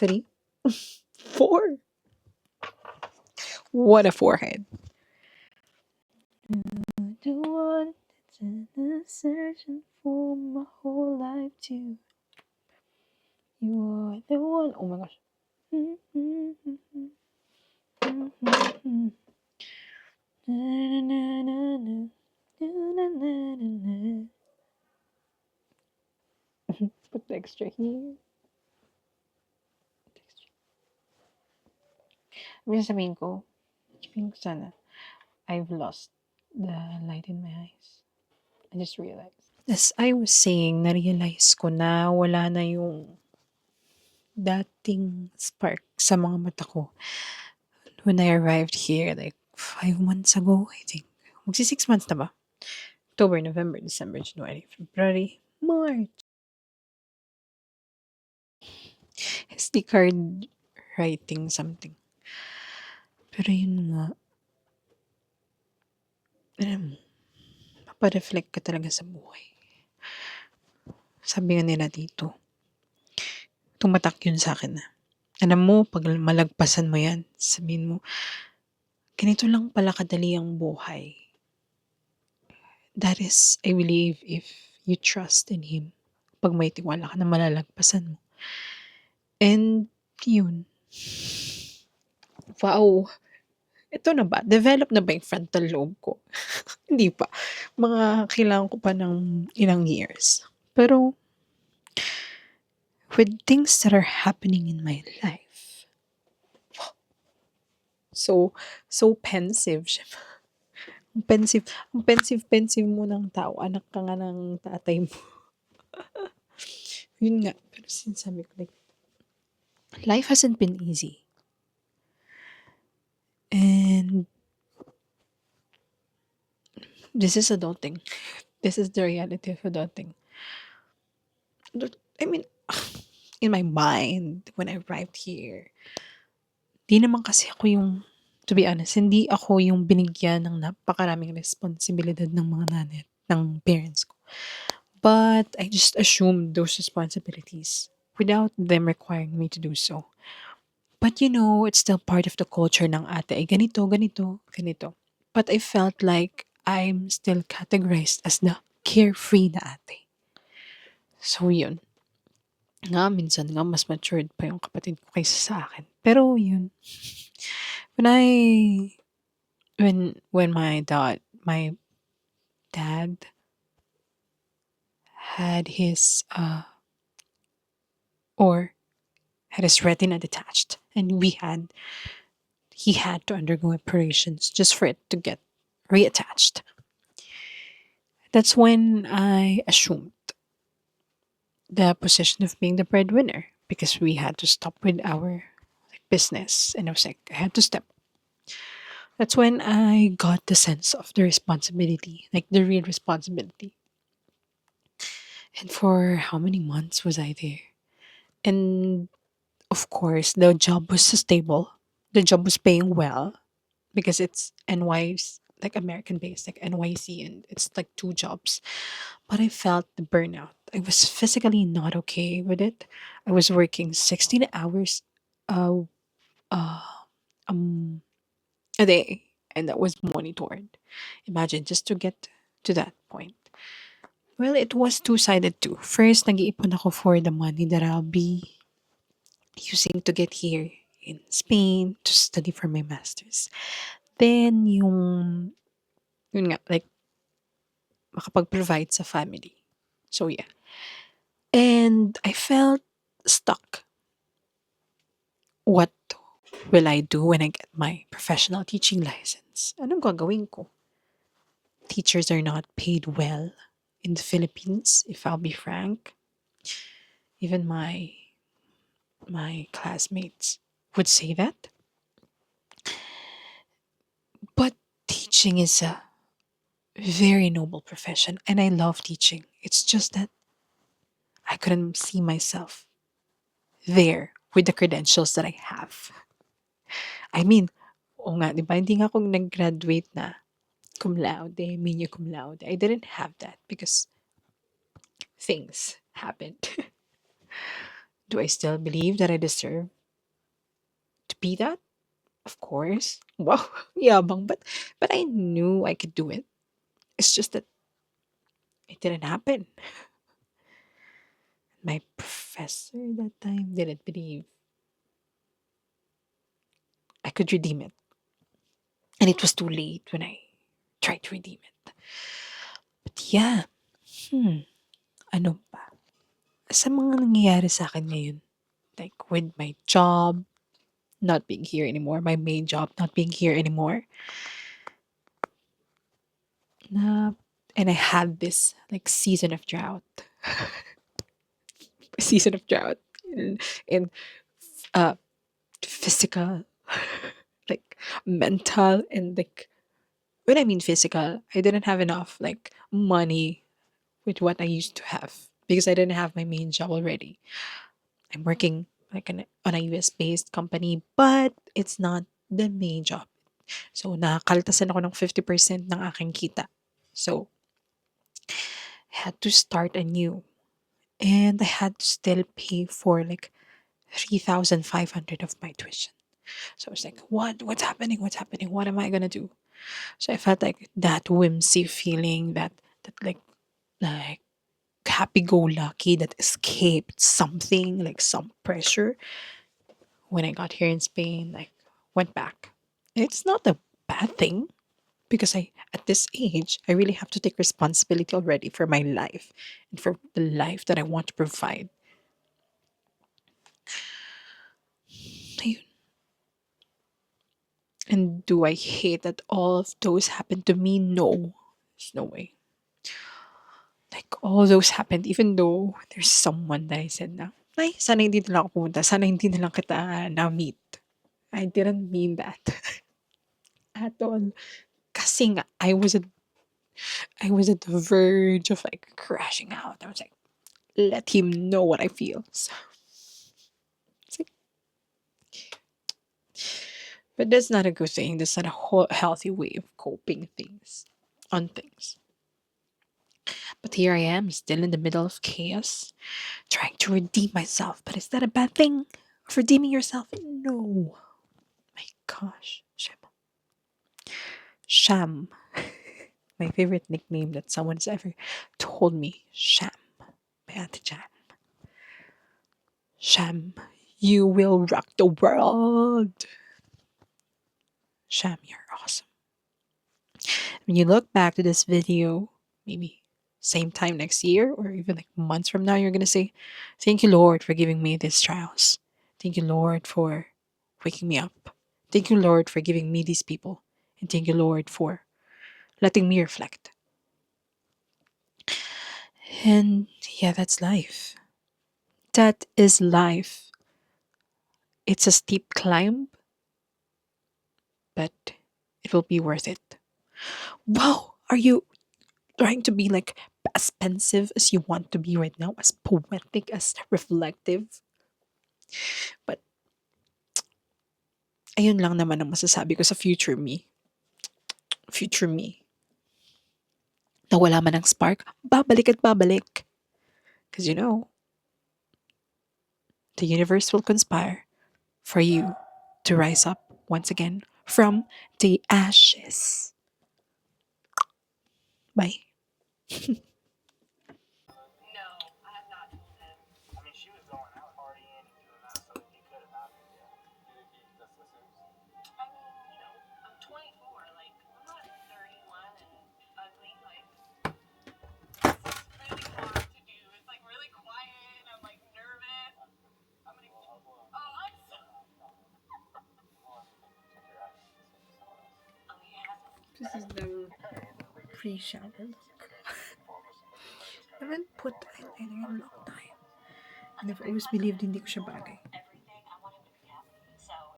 3, 4. What a forehead. The one that's been searching for my whole life too. You are the one. Oh my gosh. Put the extra here. Sabihin ko sana, I've lost the light in my eyes. I just realized. As I was saying, na-realize ko na wala na yung dating spark sa mga mata ko when I arrived here like 5 months ago, I think. Magsi 6 months na ba? October, November, December, January, February, March. SD card writing something. Pero yun nga, alam mo, papareflect ka talaga sa buhay. Sabi nga nila dito, tumatak yun sa akin na. Alam mo, pag malagpasan mo yan, sabihin mo, ganito lang pala kadali ang buhay. That is, I believe, if you trust in Him, pag may tiwala ka na malalagpasan mo. And, yun. Wow. Ito na ba? Develop na ba yung frontal lobe ko? Hindi pa. Mga kailangan ko pa ng ilang years. Pero, with things that are happening in my life, so pensive siya. Ang pensive mo ng tao. Anak ka nga ng tatay mo. Yun nga. Pero sinasabi ko, like, life hasn't been easy. And this is adulting. This is the reality of adulting. I mean, in my mind, when I arrived here, di naman kasi ako yung, to be honest, hindi ako yung binigyan ng napakaraming responsibilidad ng mga nanay, ng parents ko. But I just assumed those responsibilities without them requiring me to do so. But you know, it's still part of the culture ng ate. Ay, ganito, ganito, ganito. But I felt like I'm still categorized as the carefree na ate. So yun. Nga, minsan nga, mas matured pa yung kapatid ko kaysa sa akin. Pero yun. When my dad had his, retina detached, and he had to undergo operations just for it to get reattached. That's when I assumed the position of being the breadwinner because we had to stop with our business, and I was like, I had to step. That's when I got the sense of the responsibility, like the real responsibility. And for how many months was I there? And of course, the job was stable. The job was paying well because it's NY's, like American based, like NYC, and it's like two jobs. But I felt the burnout. I was physically not okay with it. I was working 16 hours uh, uh, um, a day, and that was monitored. Imagine just to get to that point. Well, it was two-sided too. First, nag-iipon ako for the money that I'll be using to get here in Spain to study for my master's. Then, yun nga, like, makapag-provide sa family. So, yeah. And I felt stuck. What will I do when I get my professional teaching license? Anong gagawin ko? Teachers are not paid well in the Philippines, if I'll be frank. Even my classmates would say that. But teaching is a very noble profession, and I love teaching. It's just that I couldn't see myself there with the credentials that I have. I mean, oo nga, di ba? Hindi nga ako nag-graduate na cum laude, minor cum laude. I didn't have that because things happened. Do I still believe that I deserve to be that? Of course. Wow, yabang, but I knew I could do it. It's just that it didn't happen. My professor that time didn't believe I could redeem it. And it was too late when I tried to redeem it. But yeah, ano pa? Sa mga nangyayari sa akin ngayon, like with my job not being here anymore, my main job not being here anymore, na, and I had this like season of drought, season of drought in uh, physical, like mental, and like when I mean physical, I didn't have enough like money with what I used to have because I didn't have my main job already. I'm working like on a US based company, but it's not the main job. So nakakaltasan ako ng 50% ng aking kita. So I had to start anew. And I had to still pay for like 3,500 of my tuition. So I was like, what? What's happening? What's happening? What am I gonna do? So I felt like that whimsy feeling, that like happy go lucky that escaped something, like some pressure when I got here in Spain, like went back. It's not a bad thing because I at this age I really have to take responsibility already for my life and for the life that I want to provide. Ayun. And do I hate that all of those happened to me? No. There's no way. Like all those happened even though there's someone that I said na, ay, sana hindi na lang ako pumunta. Sana hindi na lang kita na-meet. I didn't mean that at all. Kasi nga, I was at the verge of like crashing out. I was like, let him know what I feel. So, it's like, but that's not a good thing. That's not a healthy way of coping on things. But here I am, still in the middle of chaos, trying to redeem myself. But is that a bad thing? Of redeeming yourself? No. My gosh. Sham. My favorite nickname that someone's ever told me. Sham. My Ate Jam. Sham, you will rock the world. Sham, you're awesome. When you look back to this video, maybe same time next year or even like months from now, you're going to say, thank you, Lord, for giving me these trials. Thank you, Lord, for waking me up. Thank you, Lord, for giving me these people. And thank you, Lord, for letting me reflect. And yeah, that's life. That is life. It's a steep climb, but it will be worth it. Wow, are you trying to be like as pensive as you want to be right now, as poetic, as reflective? But ayun lang naman ang masasabi ko sa future me, na wala man ng spark, babalik at babalik. Because the universe will conspire for you to rise up once again from the ashes. Bye. This is the pre-shower look. I haven't put eyeliner in a long time. And I've always believed hindi ko siya bagay.